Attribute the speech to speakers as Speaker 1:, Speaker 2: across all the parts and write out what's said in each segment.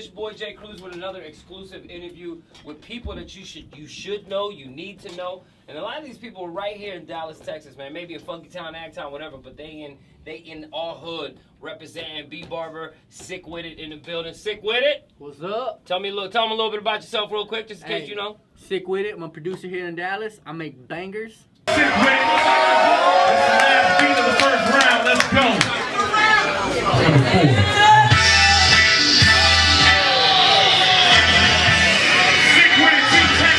Speaker 1: It's your boy Jay Kruzin with another exclusive interview with people that you should know, you need to know. And a lot of these people are right here in Dallas, Texas, man. Maybe a funky town, ag town, whatever, but they in our hood representing B Barber, Sikwitit in the building. Sikwitit,
Speaker 2: what's up?
Speaker 1: Tell them a little bit about yourself real quick, just in case you know.
Speaker 2: Sikwitit, I'm a producer here in Dallas. I make bangers.
Speaker 3: Sikwitit. This is the last beat of the first round. Let's go. Sikwitit, TeamTx.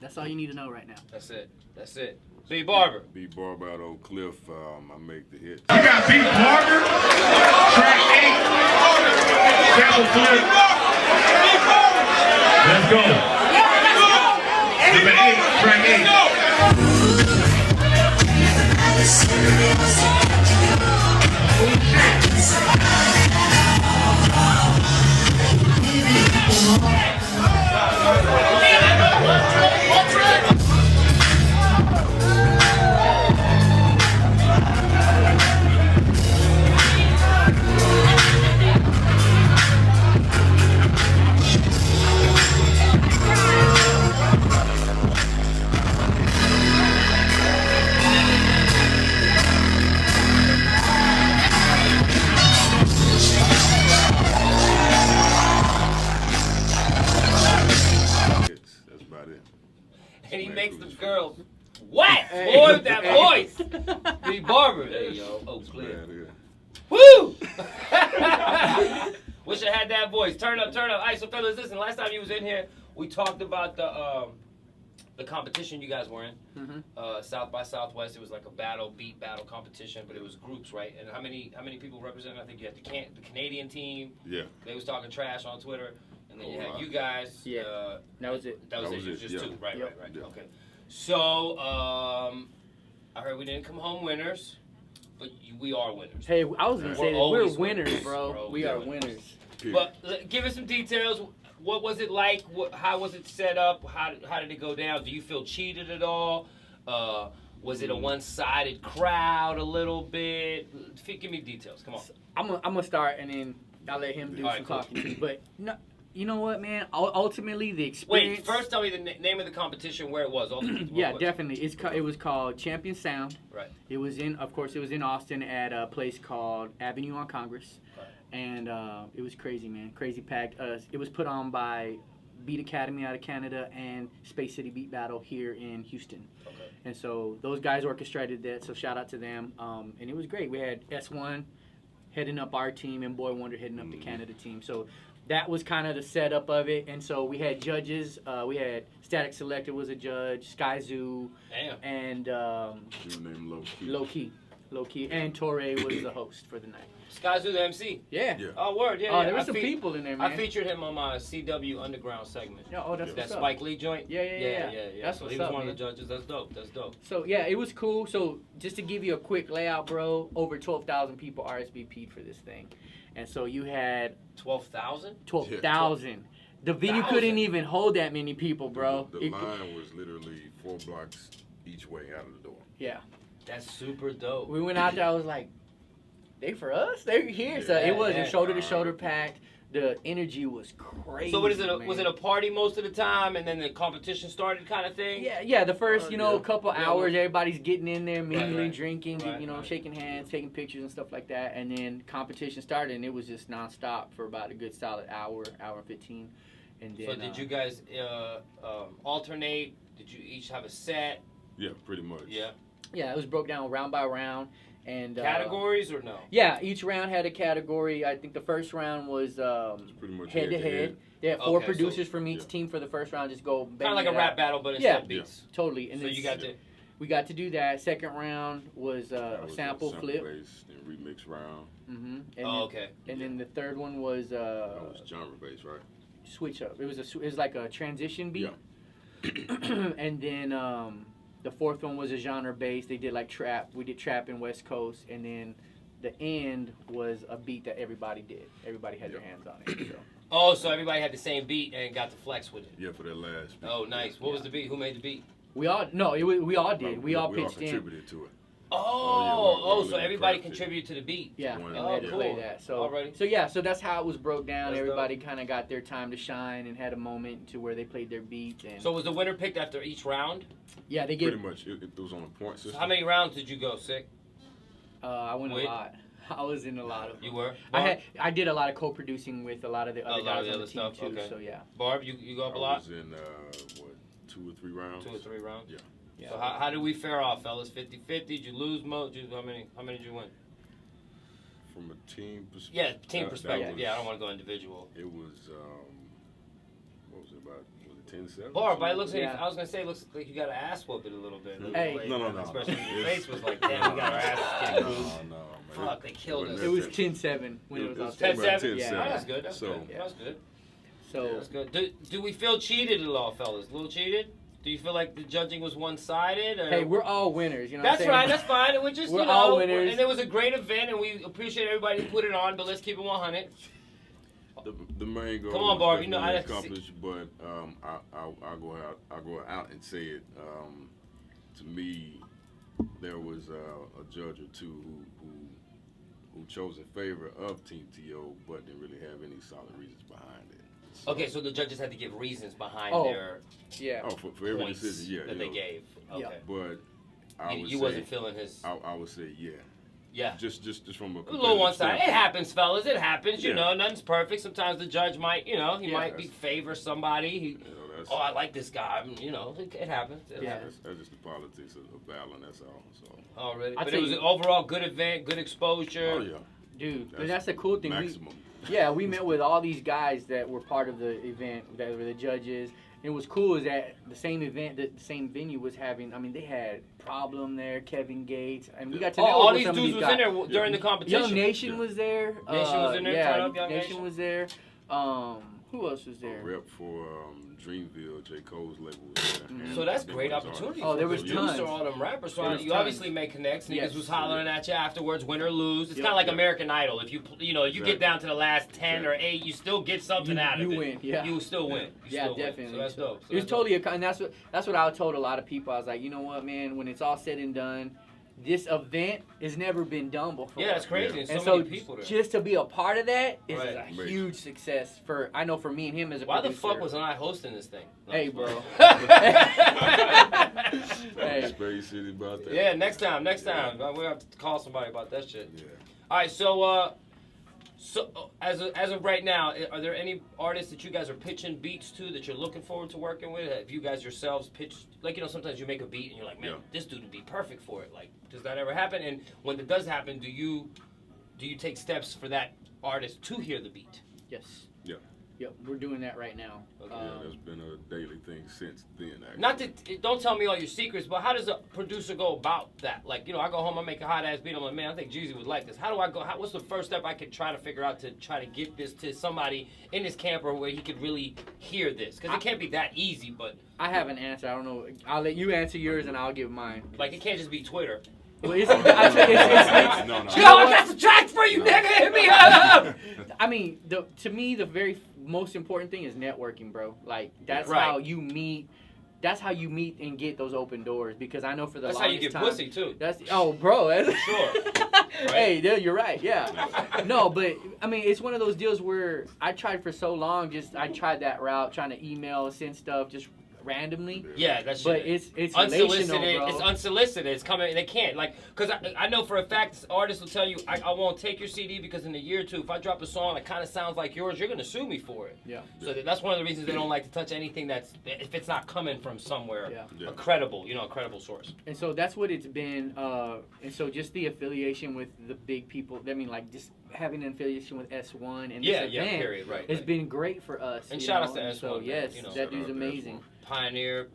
Speaker 2: That's all you need to know right now.
Speaker 1: That's it. B Barber.
Speaker 4: B Barber out on Cliff. I make the hits.
Speaker 3: You got B Barber, track 8, sample flip. Let's go. Number 8, track 8.
Speaker 1: And he makes the girls wet. Boy, with that voice. B Barber. Hey, yo. Oh, clear. Woo! Wish I had that voice. Turn up. All right, so fellas, listen. Last time you was in here, we talked about the competition you guys were in. South by Southwest. It was like a beat battle competition, but it was groups, right? And how many people represented? I think you had the Canadian team.
Speaker 4: Yeah.
Speaker 1: They was talking trash on Twitter. And then you had you guys.
Speaker 2: Yeah. That was it.
Speaker 1: That was it. It was just two. Right.
Speaker 4: Yeah.
Speaker 1: Okay. So, I heard we didn't come home winners, but we are winners.
Speaker 2: Hey, I was gonna say that we're winners, bro.
Speaker 1: bro.
Speaker 2: We are winners.
Speaker 1: But give us some details. What was it like? How was it set up? How did it go down? Do you feel cheated at all? Was it a one-sided crowd a little bit? Give me details. Come on.
Speaker 2: I'm gonna start and then I'll let him do some talking too. But no. You know what, man? Ultimately, the experience.
Speaker 1: Wait, first tell me the name of the competition, where it was.
Speaker 2: Yeah, definitely. It was called Champion Sound.
Speaker 1: Right.
Speaker 2: It was in Austin at a place called Avenue on Congress,
Speaker 1: right.
Speaker 2: And it was crazy, man. Crazy packed. It was put on by Beat Academy out of Canada and Space City Beat Battle here in Houston.
Speaker 1: Okay.
Speaker 2: And so those guys orchestrated that. So shout out to them. And it was great. We had S1 heading up our team and Boy Wonder heading up the Canada team. So that was kind of the setup of it, and so we had judges. We had Static Selector was a judge, Sky Zoo, and Low Key, and Torre was the host for the night.
Speaker 1: Sky Zoo, the MC.
Speaker 2: Yeah.
Speaker 1: Oh, word. Yeah.
Speaker 2: Oh, there were some people in there, man.
Speaker 1: I featured him on my CW Underground segment.
Speaker 2: Yeah, oh, that's
Speaker 1: that
Speaker 2: what's up.
Speaker 1: Spike Lee joint.
Speaker 2: Yeah. That's
Speaker 1: so
Speaker 2: what's
Speaker 1: he was
Speaker 2: up,
Speaker 1: one
Speaker 2: man.
Speaker 1: of the judges. That's dope.
Speaker 2: So yeah, it was cool. So just to give you a quick layout, bro, over 12,000 people RSVP'd for this thing. And so you had
Speaker 1: 12,000?
Speaker 2: 12,000. The venue couldn't even hold that many people, bro.
Speaker 4: The line was literally 4 blocks each way out of the door.
Speaker 2: Yeah.
Speaker 1: That's super dope.
Speaker 2: We went out there, I was like, they for us? They're here. So it was shoulder to shoulder packed. The energy was crazy.
Speaker 1: So what is it? Was it a party most of the time, and then the competition started, kind of thing?
Speaker 2: Yeah. The first, couple hours, everybody's getting in there, mingling, drinking, shaking hands, taking pictures and stuff like that. And then competition started, and it was just nonstop for about a good solid hour and 15. And then,
Speaker 1: so did you guys alternate? Did you each have a set?
Speaker 4: Yeah, pretty much.
Speaker 1: Yeah.
Speaker 2: Yeah, it was broke down round by round. And
Speaker 1: categories or no?
Speaker 2: Yeah, each round had a category. I think the first round was
Speaker 4: pretty much
Speaker 2: head to head. They had 4 producers from each team for the first round. Just go
Speaker 1: kind of like a rap battle, but instead of beats.
Speaker 2: Totally. And
Speaker 1: so you got to.
Speaker 2: We got to do that. Second round was a sample flip.
Speaker 4: Based, and remix round.
Speaker 2: And then the third one was
Speaker 4: that was genre based, right?
Speaker 2: Switch up. It was like a transition beat.
Speaker 4: Yeah.
Speaker 2: And then The fourth one was a genre based. They did like trap. We did trap in West Coast, and then the end was a beat that everybody did. Everybody had their hands on it. So.
Speaker 1: Oh, so everybody had the same beat and got to flex with it.
Speaker 4: Yeah, for that last beat.
Speaker 1: Oh, nice. What was the beat? Who made the beat?
Speaker 2: We all did. We all did. We all pitched in.
Speaker 4: Contributed to it.
Speaker 1: So everybody contributed to the beat.
Speaker 2: Yeah,
Speaker 4: One-
Speaker 2: and we had to
Speaker 1: cool.
Speaker 2: play that. So,
Speaker 1: Alrighty.
Speaker 2: so that's how it was broke down.
Speaker 1: That's
Speaker 2: Everybody kind of got their time to shine and had a moment to where they played their beats. And
Speaker 1: So was the winner picked after each round?
Speaker 2: yeah, they
Speaker 4: Pretty
Speaker 2: get.
Speaker 4: much. It was on a point system.
Speaker 1: So how many rounds did you go, Sick?
Speaker 2: I went
Speaker 1: Wait.
Speaker 2: a lot. I was in a lot of them.
Speaker 1: You were?
Speaker 2: I did a lot of co-producing with a lot of the other
Speaker 1: lot of
Speaker 2: guys
Speaker 1: the
Speaker 2: on the
Speaker 1: other
Speaker 2: team
Speaker 1: stuff,
Speaker 2: too.
Speaker 1: okay.
Speaker 2: So yeah.
Speaker 1: Barb, you go up a
Speaker 4: I
Speaker 1: lot?
Speaker 4: was in, 2 or 3 rounds?
Speaker 1: 2 or 3 rounds?
Speaker 4: Yeah.
Speaker 2: Yeah.
Speaker 1: So how did we fare off, fellas? 50-50? Did you lose most? How many did you win?
Speaker 4: From a team perspective.
Speaker 1: Yeah, team
Speaker 4: that
Speaker 1: perspective.
Speaker 4: was-
Speaker 1: Yeah, I don't want to go individual.
Speaker 4: It was, what was it about? Was it 10-7?
Speaker 1: Barb, but it looks like,
Speaker 2: Yeah.
Speaker 1: I was going to say, it looks like you got an ass whooping a little bit.
Speaker 2: Hey.
Speaker 1: Like,
Speaker 4: No.
Speaker 1: Especially your face was like, damn, we got our asses kicked.
Speaker 4: No, man.
Speaker 1: Fuck, they killed us.
Speaker 2: It was 10-7 when it was
Speaker 4: It
Speaker 2: outside.
Speaker 1: 10-7?
Speaker 2: Yeah.
Speaker 1: Oh, that's good. That's
Speaker 4: So-
Speaker 1: good. That's good.
Speaker 2: So
Speaker 1: That's good. Do we feel cheated at all, fellas? A little cheated? Do you feel like the judging was one-sided? Or?
Speaker 2: hey, we're all winners. You know.
Speaker 1: That's
Speaker 2: what I'm saying?
Speaker 1: right. That's fine. We're just,
Speaker 2: We're
Speaker 1: you know,
Speaker 2: all winners.
Speaker 1: and it was a great event, and we appreciate everybody who put it on. But let's keep it 100.
Speaker 4: The main goal.
Speaker 1: Come on,
Speaker 4: was
Speaker 1: Barb, you know,
Speaker 4: definitely
Speaker 1: I have to see-
Speaker 4: accomplished, but I'll go out and say it. To me, there was a judge or two who chose in favor of Team TO, but didn't really have any solid reasons behind it. So,
Speaker 1: Okay, so the judges had to give reasons behind
Speaker 2: Oh.
Speaker 1: their
Speaker 2: Yeah.
Speaker 4: Oh, for every
Speaker 1: points
Speaker 4: decision, yeah.
Speaker 1: that they gave. Okay.
Speaker 2: Yeah.
Speaker 4: But I would
Speaker 1: You
Speaker 4: say,
Speaker 1: wasn't feeling his.
Speaker 4: I would say, yeah.
Speaker 1: Yeah.
Speaker 4: Just from a
Speaker 1: A little one sided. It
Speaker 4: standpoint.
Speaker 1: happens, fellas. It happens. You
Speaker 4: Yeah.
Speaker 1: know, nothing's perfect. Sometimes the judge might, he
Speaker 2: Yeah.
Speaker 1: might be favor somebody.
Speaker 4: You know, that's,
Speaker 1: I like this guy. It happens. It
Speaker 2: Yeah.
Speaker 1: happens.
Speaker 4: that's just the politics of battling. That's all. So.
Speaker 1: Already.
Speaker 2: I
Speaker 1: But
Speaker 2: tell
Speaker 1: it was
Speaker 2: you-
Speaker 1: an overall good event, good exposure.
Speaker 4: Oh yeah.
Speaker 2: Dude, but that's the cool thing.
Speaker 4: Maximum.
Speaker 2: We met with all these guys that were part of the event, that were the judges. And what was cool is that the same event, the same venue was having. I mean, they had Problem there, Kevin Gates, and we got to know
Speaker 1: all
Speaker 2: with
Speaker 1: these
Speaker 2: some of
Speaker 1: dudes
Speaker 2: these
Speaker 1: was in
Speaker 2: guys.
Speaker 1: there during the competition.
Speaker 2: Young Nation
Speaker 4: Yeah.
Speaker 2: was there.
Speaker 1: Nation was in there,
Speaker 2: Yeah,
Speaker 1: turn up, Young Nation.
Speaker 2: was there. Who else was
Speaker 4: A
Speaker 2: there?
Speaker 4: rep for Dreamville, J. Cole's label. Was there. And
Speaker 1: So that's
Speaker 4: they
Speaker 1: great
Speaker 4: were his
Speaker 1: opportunity.
Speaker 2: Oh,
Speaker 1: for
Speaker 2: there was
Speaker 1: the
Speaker 2: tons.
Speaker 1: producer, all them rappers. So
Speaker 2: There was
Speaker 1: you
Speaker 2: tons.
Speaker 1: obviously make connects. Niggas
Speaker 2: Yes.
Speaker 1: was hollering at you afterwards, win or lose. It's
Speaker 2: Yep.
Speaker 1: kind of like
Speaker 4: Yeah.
Speaker 1: American Idol. If you get
Speaker 4: Exactly.
Speaker 1: down to the last 10 or 8, you still get something out of
Speaker 2: You
Speaker 1: it.
Speaker 2: win, yeah.
Speaker 1: You still win. You
Speaker 2: Yeah,
Speaker 1: still win.
Speaker 2: definitely.
Speaker 1: So that's dope. So
Speaker 2: It was
Speaker 1: that's dope.
Speaker 2: totally and that's what I told a lot of people. I was like, you know what, man? When it's all said and done, this event has never been done before.
Speaker 1: Yeah, that's crazy.
Speaker 4: Yeah.
Speaker 1: And
Speaker 2: And
Speaker 1: so
Speaker 2: so
Speaker 1: many people there.
Speaker 2: just to be a part of that is
Speaker 1: Right.
Speaker 2: a
Speaker 4: Amazing.
Speaker 2: huge success for for me and him as a
Speaker 1: Why the
Speaker 2: producer.
Speaker 1: fuck wasn't I hosting this thing? No,
Speaker 2: Hey,
Speaker 1: I'm
Speaker 2: bro.
Speaker 4: Hey. Space City about that.
Speaker 1: Yeah, next time. We'll have to call somebody about that shit.
Speaker 4: Yeah.
Speaker 1: All right, so as of right now, are there any artists that you guys are pitching beats to that you're looking forward to working with? Have you guys yourselves pitched, like, sometimes you make a beat and you're like, man,
Speaker 4: Yeah.
Speaker 1: this dude would be perfect for it. Like, does that ever happen? And when it does happen, do you take steps for that artist to hear the beat?
Speaker 2: Yes.
Speaker 4: Yeah.
Speaker 2: Yep, we're doing that right now.
Speaker 1: Okay.
Speaker 4: Yeah, that's been a daily thing since then. Actually.
Speaker 1: Not that, don't tell me all your secrets, but how does a producer go about that? Like, I go home, I make a hot ass beat, I'm like, man, I think Jeezy would like this. How do I go? What's the first step I could try to figure out to try to get this to somebody in his camper where he could really hear this? Because it can't be that easy, but
Speaker 2: I have an answer. I don't know. I'll let you answer yours and I'll give mine.
Speaker 1: like it can't just be Twitter.
Speaker 2: Well, it's
Speaker 4: No.
Speaker 1: Yo, I got some tracks for you, nigga. Hit me up.
Speaker 2: I mean, to me, the very most important thing is networking, bro. Like that's
Speaker 1: Right.
Speaker 2: how you meet. That's how you meet and get those open doors. Because I know for the
Speaker 1: That's how you
Speaker 2: longest
Speaker 1: get
Speaker 2: time,
Speaker 1: pussy too.
Speaker 2: That's bro. That's,
Speaker 1: Sure.
Speaker 2: Hey, yeah, you're right. Yeah. No, but I mean, it's one of those deals where I tried for so long. I tried that route, trying to email, send stuff, just randomly.
Speaker 1: Yeah, that's
Speaker 2: But it's relational,
Speaker 1: unsolicited.
Speaker 2: bro.
Speaker 1: It's unsolicited. It's coming. They can't because I know for a fact artists will tell you I won't take your CD because in a year or two if I drop a song that kind of sounds like yours, you're gonna sue me for it.
Speaker 2: Yeah.
Speaker 1: So that's one of the reasons they don't like to touch anything if it's not coming from somewhere
Speaker 2: Yeah.
Speaker 1: a credible source.
Speaker 2: And so that's what it's been. And so just the affiliation with the big people. I mean, like just having an affiliation with S1 and this event
Speaker 1: period, right.
Speaker 2: has been great for us.
Speaker 1: And
Speaker 2: you
Speaker 1: shout
Speaker 2: know?
Speaker 1: outs to
Speaker 2: And
Speaker 1: S1.
Speaker 2: So yes,
Speaker 1: you know.
Speaker 2: that
Speaker 4: Shout
Speaker 2: dude's
Speaker 4: out to
Speaker 2: amazing.
Speaker 1: Pioneer,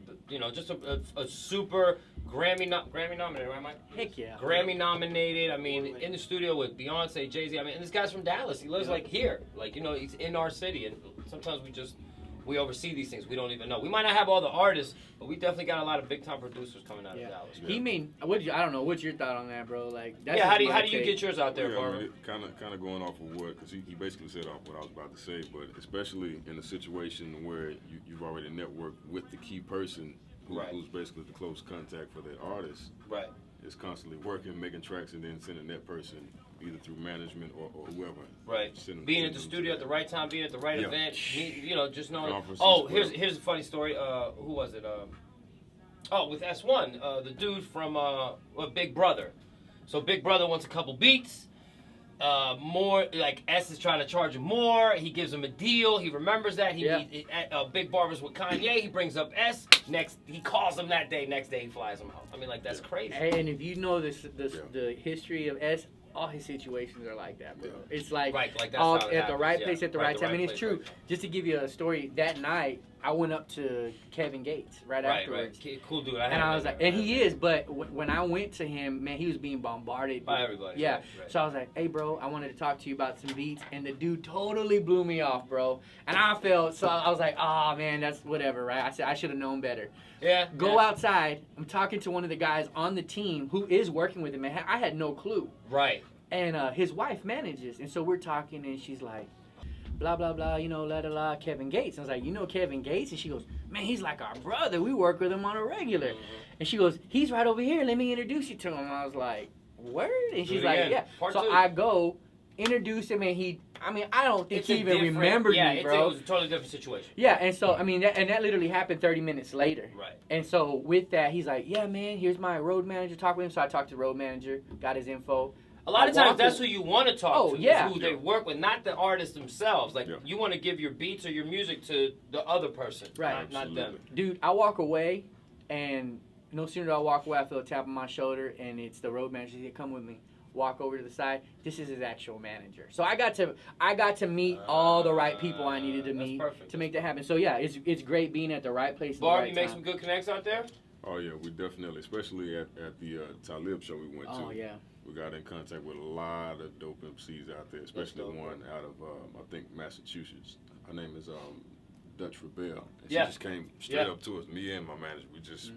Speaker 1: just a super Grammy nominated, right, Mike?
Speaker 2: Heck yeah.
Speaker 1: Grammy nominated. I mean, in the studio with Beyonce, Jay-Z. I mean, and this guy's from Dallas. He lives like here, like he's in our city. And sometimes we oversee these things. We don't even know. We might not have all the artists, but we definitely got a lot of big time producers coming out of Dallas.
Speaker 2: I don't know. What's your thought on that, bro? Like, that's
Speaker 1: Yeah, how do
Speaker 2: just
Speaker 1: you
Speaker 2: my
Speaker 1: get yours out there, Barber?
Speaker 4: Kind of going off of what, because he basically said off what I was about to say, but especially in a situation where you've already networked with the key person who's basically the close contact for that artist.
Speaker 1: Right.
Speaker 4: Is constantly working, making tracks, and then sending that person either through management or whoever.
Speaker 1: Right. Being at the studio at the right time, being at the right event, just knowing.
Speaker 4: Conferences,
Speaker 1: Oh, here's a funny story. Who was it? With S1, the dude from Big Brother. So Big Brother wants a couple beats. More like S is trying to charge him more. He gives him a deal. He remembers that. Big Barber's with Kanye. He brings up S. He calls him that day. Next day he flies him out. I mean, like, that's crazy.
Speaker 2: And if you know the history of S, all his situations are like that, bro. It's like,
Speaker 1: that's
Speaker 2: all
Speaker 1: how it
Speaker 2: at the right
Speaker 1: happens,
Speaker 2: place at the right time. And it's
Speaker 1: place,
Speaker 2: true.
Speaker 1: right time.
Speaker 2: Just to give you a story, that night I went up to Kevin Gates afterwards.
Speaker 1: Right. Cool dude.
Speaker 2: And I was like, and he is, but when I went to him, man, he was being bombarded
Speaker 1: by everybody.
Speaker 2: Yeah.
Speaker 1: Right.
Speaker 2: So I was like, hey, bro, I wanted to talk to you about some beats, and the dude totally blew me off, bro. And I was like, oh man, that's whatever, right? I said I should have known better.
Speaker 1: Yeah.
Speaker 2: Go outside. I'm talking to one of the guys on the team who is working with him, and I had no clue.
Speaker 1: Right.
Speaker 2: And his wife manages, and so we're talking, and she's like, blah, blah, blah, la, da, la, Kevin Gates. I was like, you know Kevin Gates? And she goes, man, he's like our brother. We work with him on a regular. And she goes, he's right over here. Let me introduce you to him. I was like, word? And she's like, yeah. So I go, introduce him, and I don't think he even remembered me, bro.
Speaker 1: It was a totally different situation.
Speaker 2: Yeah, and so, that literally happened 30 minutes later.
Speaker 1: Right.
Speaker 2: And so with that, he's like, yeah, man, here's my road manager. Talk with him. So I talked to the road manager, got his info.
Speaker 1: A lot of times, that's who you want to talk to,
Speaker 2: yeah.
Speaker 1: is who they work with, not the artists themselves. Like, you want to give your beats or your music to the other person,
Speaker 2: right?
Speaker 1: Not them.
Speaker 2: Dude, I walk away, and no sooner do I walk away, I feel a tap on my shoulder, and it's the road manager. He said, come with me. Walk over to the side. This is his actual manager. So I got to meet all the right people I needed to meet to make that happen. So yeah, it's great being at the right place.
Speaker 1: Barb,
Speaker 2: you
Speaker 1: make some good connects out there.
Speaker 4: Oh yeah, we definitely, especially at the Talib show we went to.
Speaker 2: Oh yeah.
Speaker 4: We got in contact with a lot of dope MCs out there, especially one out of I think Massachusetts. Her name is Dutch Rebel. And she just came straight up to us. Me and my manager, we just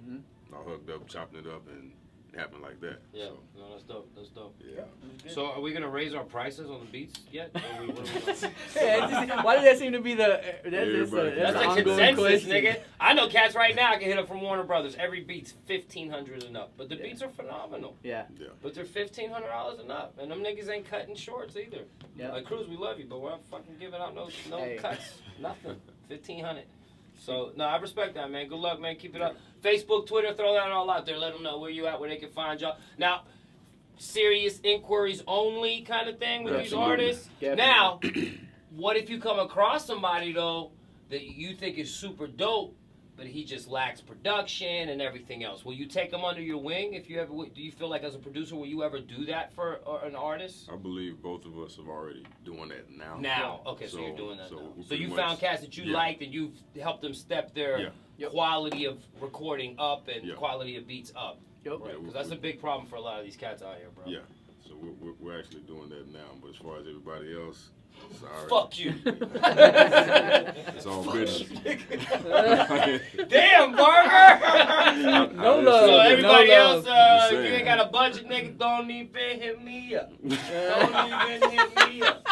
Speaker 4: all hugged up, chopping it up, and it happened like that.
Speaker 1: Yeah,
Speaker 4: so.
Speaker 1: no, that's dope. That's dope.
Speaker 4: Yeah.
Speaker 1: So are we gonna raise our prices on the beats yet?
Speaker 2: Why does that seem to be the
Speaker 1: that's
Speaker 2: the
Speaker 1: a consensus, nigga? I know cats right now can hit up from Warner Brothers. Every beat's $1,500 and up, but the beats are phenomenal.
Speaker 2: Yeah.
Speaker 4: But
Speaker 1: they're $1,500 and up, and them niggas ain't cutting shorts either.
Speaker 2: Yeah.
Speaker 1: Like Cruz, we love you, but we're not fucking giving out no cuts, nothing. $1,500. So no, I respect that, man. Good luck, man. Keep it up. Facebook, Twitter, throw that all out there. Let them know where you at, where they can find y'all. Now, serious inquiries only kind of thing with these artists.
Speaker 2: Definitely.
Speaker 1: Now, what if you come across somebody though that you think is super dope, but he just lacks production and everything else? Will you take him under your wing? If you ever, do you feel like as a producer, will you ever do that for an artist?
Speaker 4: I believe both of us are already doing that now.
Speaker 1: Now, okay, so you're doing that now. So you
Speaker 4: much,
Speaker 1: found cats that you liked, and you've helped them step their quality of recording up and quality of beats up.
Speaker 2: Yep.
Speaker 1: Right, because that's a big problem for a lot of these cats out here, bro.
Speaker 4: Yeah, so we're actually doing that now. But as far as everybody else, sorry.
Speaker 1: Fuck you.
Speaker 4: It's all business.
Speaker 1: Damn, Barber.
Speaker 2: No love.
Speaker 1: So everybody
Speaker 2: no
Speaker 1: else, if you ain't got a budget, nigga, don't even hit me up. Don't even hit me up.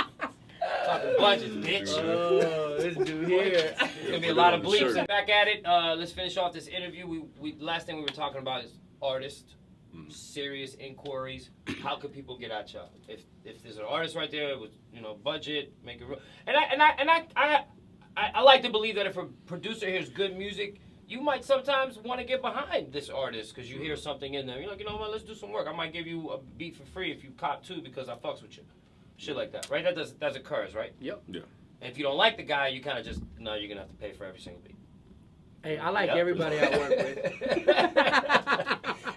Speaker 1: Talking budgets, bitch.
Speaker 2: Oh, this dude here.
Speaker 1: There's gonna be a lot of bleeps. Back at it. Let's finish off this interview. We last thing we were talking about is artists, serious inquiries. How could people get at y'all? If there's an artist right there with budget, make it real. And I like to believe that if a producer hears good music, you might sometimes want to get behind this artist because you hear something in there. You're like, you know what? Let's do some work. I might give you a beat for free if you cop two because I fucks with you. Shit like that, right? That occurs, right?
Speaker 2: Yep.
Speaker 4: Yeah.
Speaker 1: And if you don't like the guy, you kind of just you're gonna have to pay for every single beat.
Speaker 2: Hey, I like everybody I work with.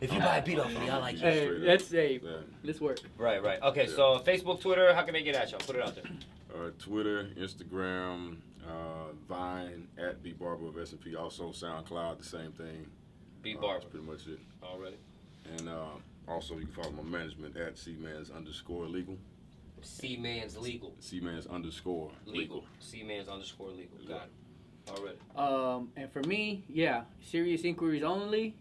Speaker 1: If you buy a beat off of me, I like you.
Speaker 2: Hey, let's work.
Speaker 1: Right. Okay, so Facebook, Twitter, how can they get at y'all? Put it out there.
Speaker 4: Twitter, Instagram, Vine, at B Barber of S&P. Also SoundCloud, the same thing.
Speaker 1: B Barber.
Speaker 4: That's pretty much it.
Speaker 1: Already.
Speaker 4: And also you can follow my management at C-Mans_legal.
Speaker 1: C-Mans legal.
Speaker 4: C-Mans_legal.
Speaker 1: C-Mans_legal. Got it. Already.
Speaker 2: And for me, yeah, serious inquiries only.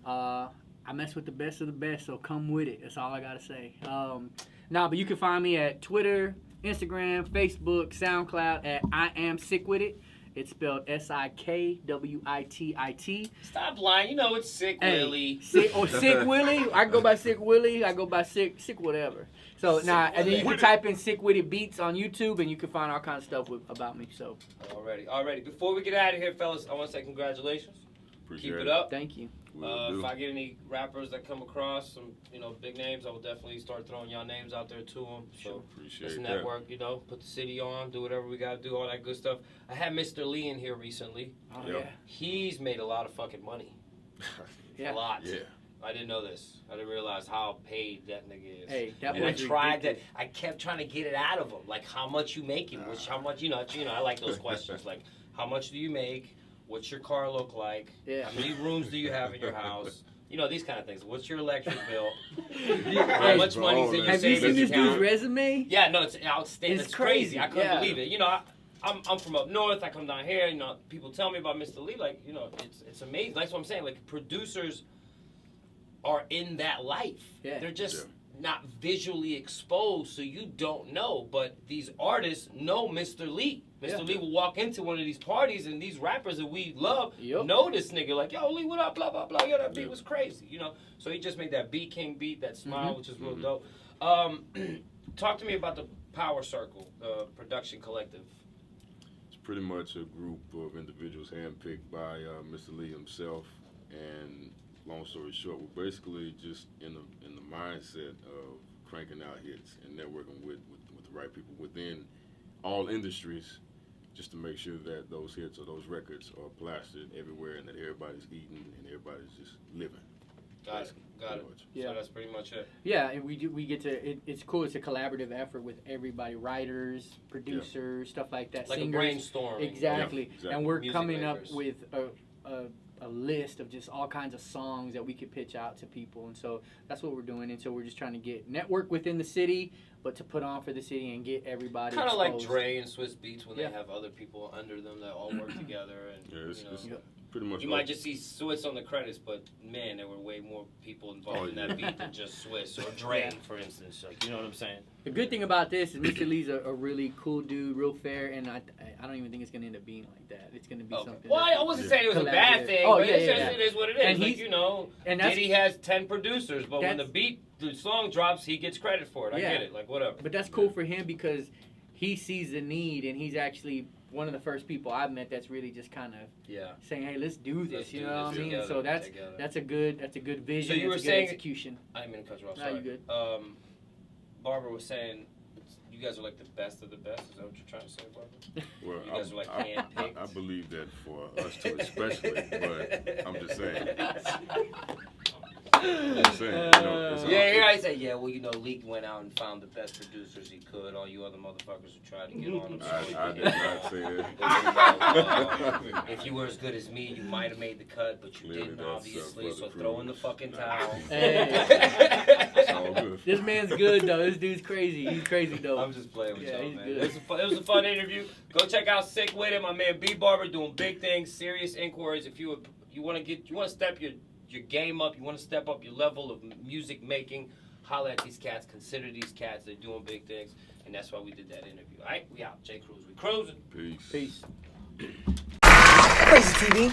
Speaker 2: I mess with the best of the best, so come with it. That's all I gotta say. But you can find me at Twitter, Instagram, Facebook, SoundCloud at I Am Sikwitit. It's spelled Sikwittit.
Speaker 1: Stop lying. You know it's Sick Willie.
Speaker 2: Sick Willie. I go by Sick Willie. I go by Sick whatever. So and then you can type in Sikwitit Beats on YouTube, and you can find all kinds of stuff about me. So
Speaker 1: Already. Before we get out of here, fellas, I want to say congratulations.
Speaker 4: Appreciate
Speaker 1: Keep it up.
Speaker 2: thank you.
Speaker 1: If I get any rappers that come across some, big names, I will definitely start throwing y'all names out there to them. So
Speaker 4: Appreciate
Speaker 1: let's
Speaker 4: that.
Speaker 1: network, put the city on, do whatever we got to do, all that good stuff. I had Mr. Lee in here recently.
Speaker 2: Oh
Speaker 4: Yep.
Speaker 2: yeah.
Speaker 1: He's made a lot of fucking money.
Speaker 2: Yeah.
Speaker 1: A lot.
Speaker 4: Yeah.
Speaker 1: I didn't know this. I didn't realize how paid that nigga is.
Speaker 2: Hey, that
Speaker 1: And I
Speaker 2: was
Speaker 1: tried that.
Speaker 2: ridiculous.
Speaker 1: I kept trying to get it out of him, like how much you making, how much, I like those questions, like how much do you make? What's your car look like?
Speaker 2: Yeah.
Speaker 1: How many rooms do you have in your house? These kind of things. What's your electric bill? How
Speaker 2: Hey,
Speaker 1: much money's in your
Speaker 2: Have you seen
Speaker 1: savings
Speaker 2: this
Speaker 1: account?
Speaker 2: dude's resume?
Speaker 1: Yeah, no, it's outstanding.
Speaker 2: It's
Speaker 1: It's crazy.
Speaker 2: crazy,
Speaker 1: I couldn't
Speaker 2: yeah.
Speaker 1: believe it. I'm from up north. I come down here. People tell me about Mr. Lee. Like, it's amazing. That's what I'm saying. Like, producers are in that life.
Speaker 2: Yeah.
Speaker 1: They're just not visually exposed, so you don't know. But these artists know Mr. Lee. Mr. Lee will walk into one of these parties, and these rappers that we love know this nigga. Like, yo, Lee, what up? Blah, blah, blah. Yo, that beat was crazy. So he just made that Beat King beat, that Smile, which is real dope. Talk to me about the Power Circle, the production collective.
Speaker 4: It's pretty much a group of individuals handpicked by Mr. Lee himself, and long story short, we're basically just in the mindset of cranking out hits and networking with the right people within all industries, just to make sure that those hits or those records are plastered everywhere and that everybody's eating and everybody's just living.
Speaker 1: Got it.
Speaker 2: Yeah.
Speaker 1: So that's pretty much it.
Speaker 2: Yeah, and we get to. It's cool. It's a collaborative effort with everybody, writers, producers, stuff like that.
Speaker 1: Like
Speaker 2: singers.
Speaker 1: a brainstorm.
Speaker 2: Exactly.
Speaker 4: Yeah, exactly.
Speaker 2: And we're
Speaker 1: Music
Speaker 2: coming
Speaker 1: makers.
Speaker 2: up with a list of just all kinds of songs that we could pitch out to people, and so that's what we're doing. And so we're just trying to get network within the city, but to put on for the city and get everybody
Speaker 1: Kind of like
Speaker 2: exposed.
Speaker 1: Dre and Swiss Beats when
Speaker 2: Yeah.
Speaker 1: they have other people under them that all work together. And
Speaker 4: Yeah, it's
Speaker 2: Yep.
Speaker 4: pretty much.
Speaker 1: you might just see Swiss on the credits, but man, there were way more people involved in that beat than just Swiss or Dre,
Speaker 2: Yeah.
Speaker 1: for instance. Like, you know what I'm saying?
Speaker 2: The good thing about this is Mr. Lee's a really cool dude, real fair, and I don't even think it's gonna end up being like that. It's gonna be something.
Speaker 1: Well, I wasn't saying it was a bad
Speaker 2: collaborative.
Speaker 1: thing.
Speaker 2: Oh,
Speaker 1: but
Speaker 2: yeah,
Speaker 1: it's
Speaker 2: yeah,
Speaker 1: just,
Speaker 2: yeah.
Speaker 1: it is what it is.
Speaker 2: And
Speaker 1: Like,
Speaker 2: he's- and that's-
Speaker 1: Diddy has 10 producers, but when
Speaker 2: That's-
Speaker 1: the song drops, he gets credit for it. I
Speaker 2: Yeah.
Speaker 1: get it. Like, whatever.
Speaker 2: But that's cool for him because he sees the need, and he's actually one of the first people I've met that's really just kind of
Speaker 1: Yeah.
Speaker 2: saying, "Hey, let's do this."
Speaker 1: Let's
Speaker 2: You
Speaker 1: do
Speaker 2: know what I
Speaker 1: this
Speaker 2: mean?
Speaker 1: together,
Speaker 2: So that's
Speaker 1: together.
Speaker 2: a good vision.
Speaker 1: So you were
Speaker 2: it's a good
Speaker 1: saying-
Speaker 2: execution.
Speaker 1: I didn't mean to cut you off.
Speaker 2: No,
Speaker 1: Sorry.
Speaker 2: you good.
Speaker 1: Barber was saying you guys are like the best of the best. Is that what you're trying to say, Barber?
Speaker 4: Well,
Speaker 1: You guys are like handpicked.
Speaker 4: I believe that for us too, especially, but I'm just saying. I'm just saying, it's all-
Speaker 1: Yeah, here I say, Leak went out and found the best producers he could. All you other motherfuckers who tried to get on him.
Speaker 4: I did not say that.
Speaker 1: If you were as good as me, you might have made the cut, but you
Speaker 4: Clearly
Speaker 1: didn't,
Speaker 4: that's,
Speaker 1: obviously. So
Speaker 4: Brother
Speaker 1: throw in the
Speaker 4: Cruz.
Speaker 1: fucking towel.
Speaker 4: It's all good.
Speaker 2: This man's good though. This dude's crazy. He's crazy though.
Speaker 1: I'm just playing with
Speaker 2: Yeah,
Speaker 1: y'all,
Speaker 2: he's
Speaker 1: man.
Speaker 2: good.
Speaker 1: It was a fun interview. Go check out Sikwitit, my man B Barber, doing big things, serious inquiries. If you want to step your game up, you want to step up your level of music making, holla at these cats. Consider these cats. They're doing big things, and that's why we did that interview. All right, we out. J Cruz, we cruising.
Speaker 4: Peace.
Speaker 2: Peace.
Speaker 5: Crazy TV.